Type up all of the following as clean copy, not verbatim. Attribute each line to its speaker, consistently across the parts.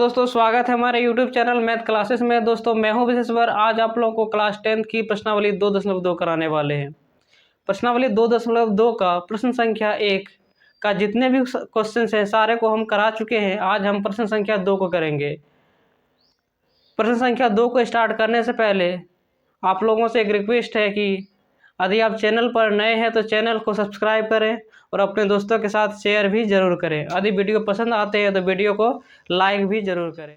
Speaker 1: दोस्तों स्वागत है हमारे YouTube चैनल मैथ क्लासेस में। दोस्तों मैं हूं विशेश्वर। आज आप लोगों को क्लास 10 की प्रश्नावली 2.2 कराने वाले हैं। प्रश्नावली 2.2 का प्रश्न संख्या 1 का जितने भी क्वेश्चन हैं सारे को हम करा चुके हैं। आज हम प्रश्न संख्या 2 को करेंगे। प्रश्न संख्या 2 को स्टार्ट करने से पहले आप लोगों से एक रिक्वेस्ट है कि यदि आप चैनल पर नए हैं तो चैनल को सब्सक्राइब करें और अपने दोस्तों के साथ शेयर भी ज़रूर करें। यदि वीडियो पसंद आते हैं तो वीडियो को लाइक भी ज़रूर करें।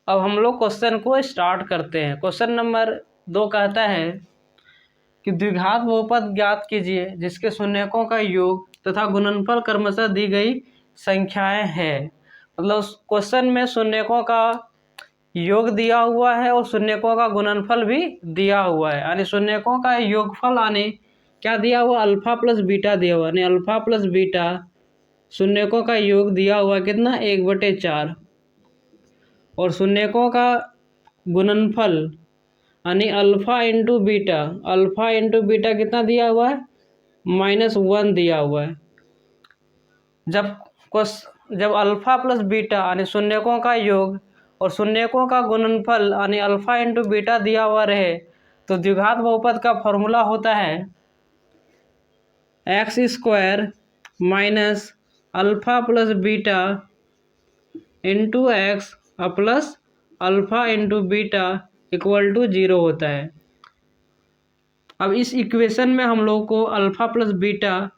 Speaker 1: अब हम लोग क्वेश्चन को स्टार्ट करते हैं। क्वेश्चन नंबर 2 कहता है कि द्विघात बहुपद ज्ञात कीजिए जिसके शून्यकों का योग तथा गुणनफल क्रमशः दी गई संख्याएं हैं। मतलब क्वेश्चन में शून्यकों का योग दिया हुआ है और शून्यकों का गुणनफल भी दिया हुआ है। यानी शून्यकों का योगफल यानी क्या दिया हुआ, अल्फा प्लस बीटा दिया हुआ। यानी अल्फा प्लस बीटा शून्यकों का योग दिया हुआ कितना, 1/4। और शून्यकों का गुणनफल यानी अल्फा इंटू बीटा कितना दिया हुआ है, -1 दिया हुआ है। जब अल्फा प्लस बीटा यानी शून्यकों का योग और शून्यकों का गुणनफल यानी अल्फा इंटू बीटा दिया हुआ रहे तो द्विघात बहुपद का फॉर्मूला होता है x² minus alpha plus beta into x plus alpha into beta equal to 0 होता है। अब इस इक्वेशन में हम लोग को अल्फा प्लस बीटा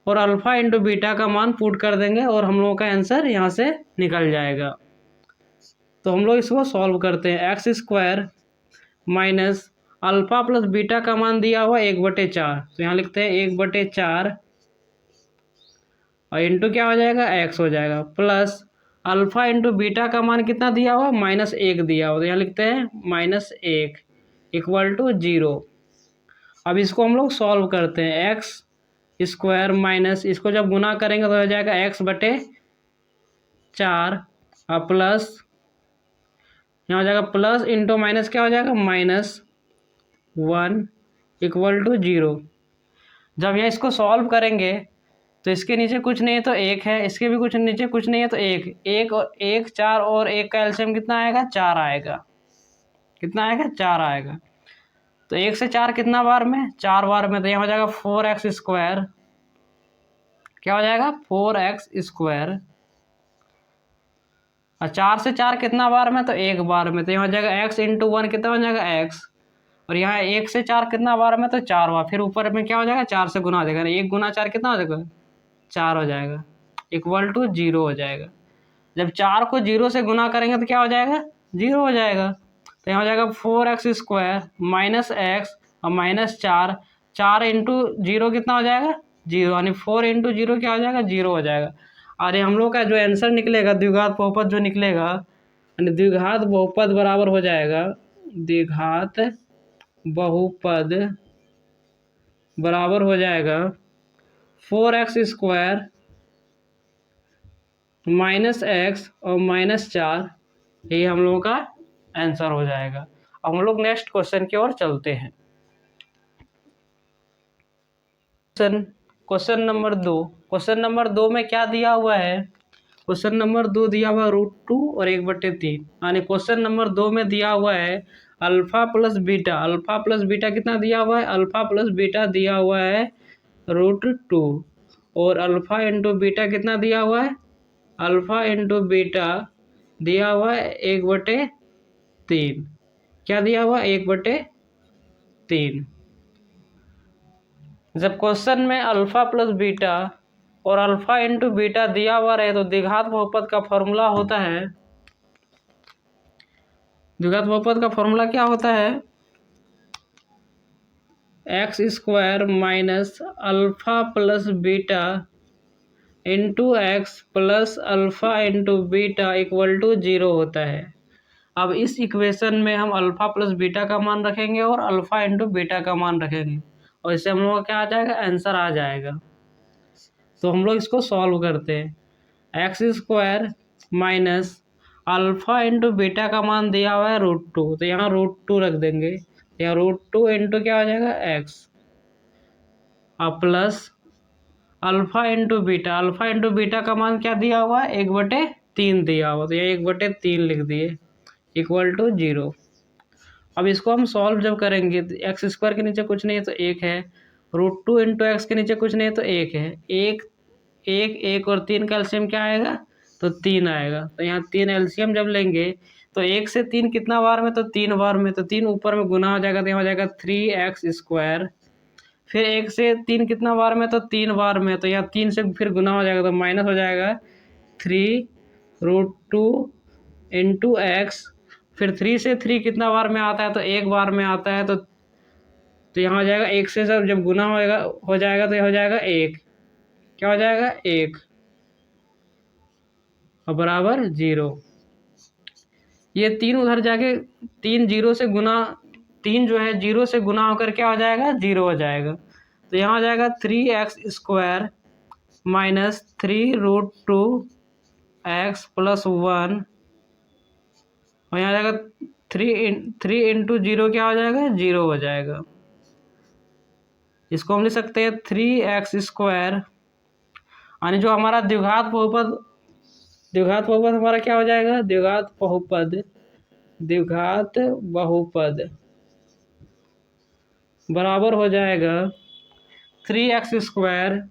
Speaker 1: और अल्फा इंटू बीटा का मान पुट कर देंगे और हम लोगों का आंसर यहाँ से निकल जाएगा। तो हम लोग इसको सॉल्व करते हैं। x² minus alpha plus beta का मान दिया हुआ 1/4, तो यहाँ लिखते हैं 1/4 और इंटू क्या हो जाएगा, x हो जाएगा, प्लस अल्फा इंटू बीटा का मान कितना दिया हुआ, -1 दिया हुआ, तो यहाँ लिखते हैं -1 इक्वल टू 0। अब इसको हम लोग सॉल्व करते हैं। x² माइनस इसको जब गुना करेंगे तो हो जाएगा x/4 और प्लस यहाँ हो जाएगा प्लस इंटू माइनस क्या हो जाएगा, -1 इक्वल टू 0। जब यहाँ इसको सॉल्व करेंगे तो इसके नीचे कुछ नहीं है तो 1 है, इसके भी कुछ नीचे कुछ नहीं है तो 1 और 1 4 और 1 का एलसीएम कितना आएगा, 4 आएगा। कितना आएगा, 4 आएगा। तो 1 से 4 कितना बार में, 4 बार में, तो यहाँ हो जाएगा 4x²। क्या हो जाएगा, 4x²। और 4 से 4 कितना बार में, तो 1 बार में, तो यहाँ हो जाएगा x इंटू 1 कितना हो जाएगा x। और यहाँ 1 से 4 कितना बार में, तो 4 बार। फिर ऊपर में क्या हो जाएगा, 4 से गुना हो जाएगा, 1 गुना 4 कितना हो जाएगा, 4 हो जाएगा, इक्वल टू 0 हो जाएगा। जब 4 को 0 से गुना करेंगे तो क्या हो जाएगा, 0 हो जाएगा। तो यहाँ हो जाएगा 4x² माइनस x और -4, 4 इंटू 0 कितना हो जाएगा, 0, यानी 4 इंटू 0 क्या हो जाएगा, 0 हो जाएगा। और ये हम लोग का जो आंसर निकलेगा द्विघात बहुपद जो निकलेगा, यानी द्विघात बहुपद बराबर हो जाएगा, द्विघात बहुपद बराबर हो जाएगा 4x² माइनस x और -4। ये हम लोगों का आंसर हो जाएगा। अब हम लोग नेक्स्ट क्वेश्चन की ओर चलते हैं। Question number 2। क्वेश्चन नंबर 2 में क्या दिया हुआ है, क्वेश्चन नंबर 2 दिया हुआ √2 और 1/3। यानी क्वेश्चन नंबर 2 में दिया हुआ है अल्फा प्लस बीटा कितना दिया हुआ है, अल्फा प्लस बीटा दिया हुआ है √2 और अल्फा इंटू बीटा कितना दिया हुआ है, अल्फा इंटू बीटा दिया हुआ है 1/3। क्या दिया हुआ, 1/3। जब क्वेश्चन में अल्फा प्लस बीटा और अल्फा इंटू बीटा दिया हुआ रहे तो द्विघात बहुपद का फॉर्मूला होता है, द्विघात बहुपद का फॉर्मूला क्या होता है, x² minus alpha plus beta into x plus alpha into beta equal to 0 होता है। अब इस इक्वेशन में हम अल्फा प्लस बीटा का मान रखेंगे और अल्फा इंटू बीटा का मान रखेंगे और इससे हम लोग का क्या आ जाएगा, आंसर आ जाएगा। तो हम लोग इसको सॉल्व करते हैं। x² minus alpha into beta का मान दिया हुआ है √2, तो यहाँ √2 रख देंगे, यहाँ √2 इंटू क्या हो जाएगा, x और प्लस अल्फा इंटू बीटा का मान क्या दिया हुआ है, 1/3। 3 दिया हुआ, तो यहाँ 1/3 लिख दिए इक्वल टू 0। अब इसको हम सॉल्व जब करेंगे तो एक्स स्क्वायर के नीचे कुछ नहीं है तो 1 है, √2 इंटू एक्स के नीचे कुछ नहीं है तो 1 है। 1 1 1 और 3 का एलसीएम क्या आएगा, तो 3 आएगा। तो यहाँ 3 एलसीएम जब लेंगे तो 1 से 3 कितना बार में, तो 3 बार में, तो 3 ऊपर में गुना हो जाएगा तो यहाँ हो जाएगा 3x²। फिर 1 से 3 कितना बार में, तो 3 बार में, तो यहाँ 3 से फिर गुना हो जाएगा तो माइनस हो जाएगा 3√2 इंटू एक्स। फिर 3 से 3 कितना बार में आता है, तो 1 बार में आता है, तो यहाँ हो जाएगा 1 से जब गुना हो जाएगा तो यह हो जाएगा 1, क्या हो जाएगा 1 और बराबर 0। ये 3 उधर जाके 3 0 से गुना, 3 जो है 0 से गुना होकर क्या हो जाएगा, 0 हो जाएगा। तो यहाँ हो जाएगा 3x² माइनस 3√2x प्लस 1, और यहाँ जाएगा 3 इंटू 0 क्या हो जाएगा, 0 हो जाएगा। इसको हम लिख सकते हैं 3x², यानी जो हमारा द्विघात बहुपद हमारा क्या हो जाएगा, द्विघात बहुपद बराबर हो जाएगा 3x²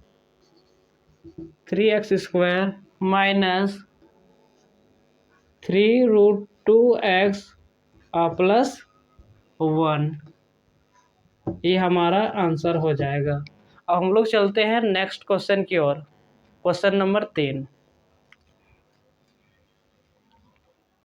Speaker 1: माइनस 3√2x प्लस 1। ये हमारा आंसर हो जाएगा। अब हम लोग चलते हैं नेक्स्ट क्वेश्चन की ओर, क्वेश्चन नंबर 3।